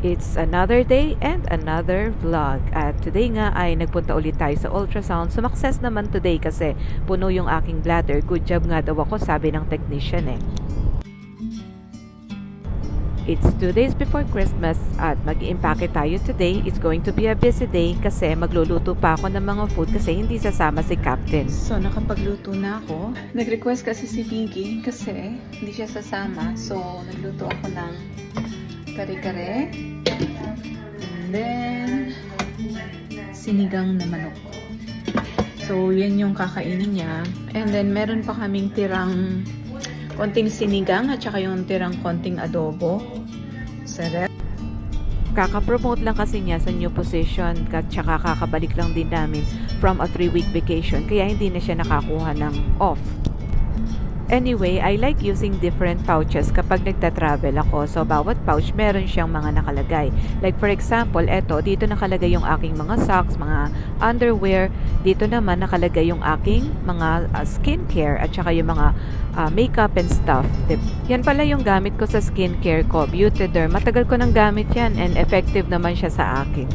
It's another day and another vlog. At today nga ay nagpunta ulit tayo sa ultrasound. Sumakses naman today kasi puno yung aking bladder. Good job nga daw ako, sabi ng technician eh. It's 2 days before Christmas at mag-iimpake tayo today. It's going to be a busy day kasi magluluto pa ako ng mga food kasi hindi sasama si Captain. So, nakapagluto na ako. Nag-request kasi si Pinky kasi hindi siya sasama. So, nagluto ako ng kare-kare. And then, sinigang na manok. So, yan yung kakainin niya. And then, meron pa kaming tirang konting sinigang at saka yung tirang konting adobo sa ref. Kaka-promote lang kasi niya sa new position at saka kakabalik lang din namin from a 3-week vacation kaya hindi na siya nakakuha ng off. Anyway, I like using different pouches kapag nagta-travel ako. So, bawat pouch meron siyang mga nakalagay. Like for example, eto, dito nakalagay yung aking mga socks, mga underwear. Dito naman nakalagay yung aking mga skincare at saka yung mga makeup and stuff. Yan pala yung gamit ko sa skincare ko, Beautyderm. Matagal ko nang gamit yan and effective naman siya sa akin.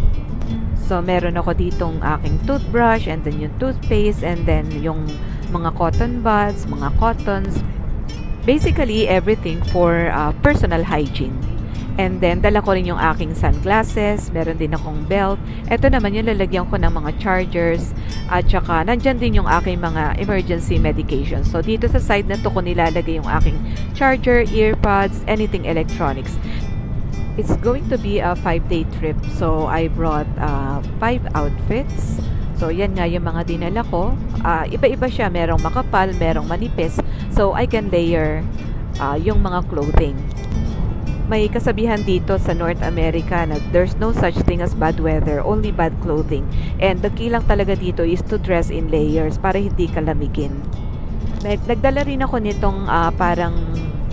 So, meron ako ditong aking toothbrush and then yung toothpaste and then yung mga cotton buds, mga cottons. Basically, everything for personal hygiene. And then, dala ko rin yung aking sunglasses. Meron din akong belt. Ito naman yung lalagyan ko ng mga chargers. At saka, nandyan din yung aking mga emergency medications. So, dito sa side na to ko nilalagay yung aking charger, earpods, anything electronics. It's going to be a 5-day trip. So, I brought 5 outfits. So, yan nga yung mga dinala ko. Iba-iba siya. Merong makapal, merong manipis. So, I can layer yung mga clothing. May kasabihan dito sa North America na there's no such thing as bad weather, only bad clothing. And the key lang talaga dito is to dress in layers para hindi ka lamigin. Nagdala rin ako nitong parang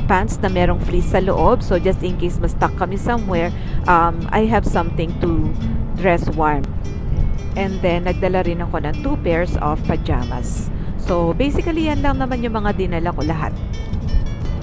pants na merong fleece sa loob. So, just in case ma-stuck kami somewhere, I have something to dress warm. And then, nagdala rin ako ng 2 pairs of pajamas. So, basically, yan lang naman yung mga dinala ko lahat.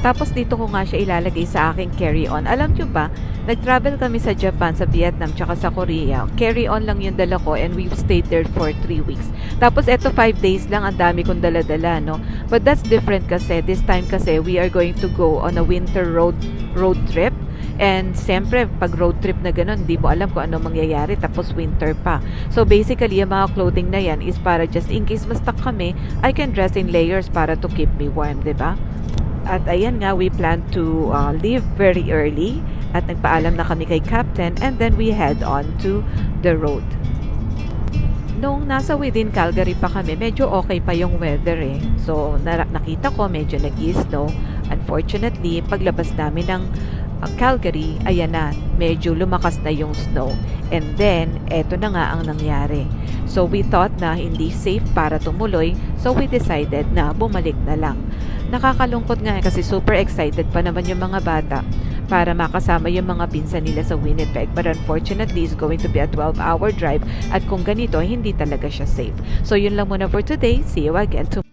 Tapos, dito ko nga siya ilalagay sa aking carry-on. Alam nyo ba, nag-travel kami sa Japan, sa Vietnam, tsaka sa Korea. Carry-on lang yung dala ko and we've stayed there for 3 weeks. Tapos, eto 5 days lang, ang dami kong dala-dala, no? But that's different kasi, this time kasi, we are going to go on a winter road trip. And siyempre, pag road trip na ganun, hindi mo alam kung ano mangyayari, tapos winter pa. So basically, yung mga clothing na yan is para just in case ma-stuck kami, I can dress in layers para to keep me warm, diba? At ayan nga, we plan to leave very early at nagpaalam na kami kay Captain and then we head on to the road. Nung nasa within Calgary pa kami, medyo okay pa yung weather eh. So, nakita ko medyo nag-i-snow. Unfortunately, paglabas namin ng Calgary, ayan na, medyo lumakas na yung snow. And then, eto na nga ang nangyari. So, we thought na hindi safe para tumuloy, so we decided na bumalik na lang. Nakakalungkot nga kasi super excited pa naman yung mga bata para makasama yung mga pinsan nila sa Winnipeg. But unfortunately, it's going to be a 12-hour drive at kung ganito, hindi talaga siya safe. So, yun lang muna for today. See you again tomorrow.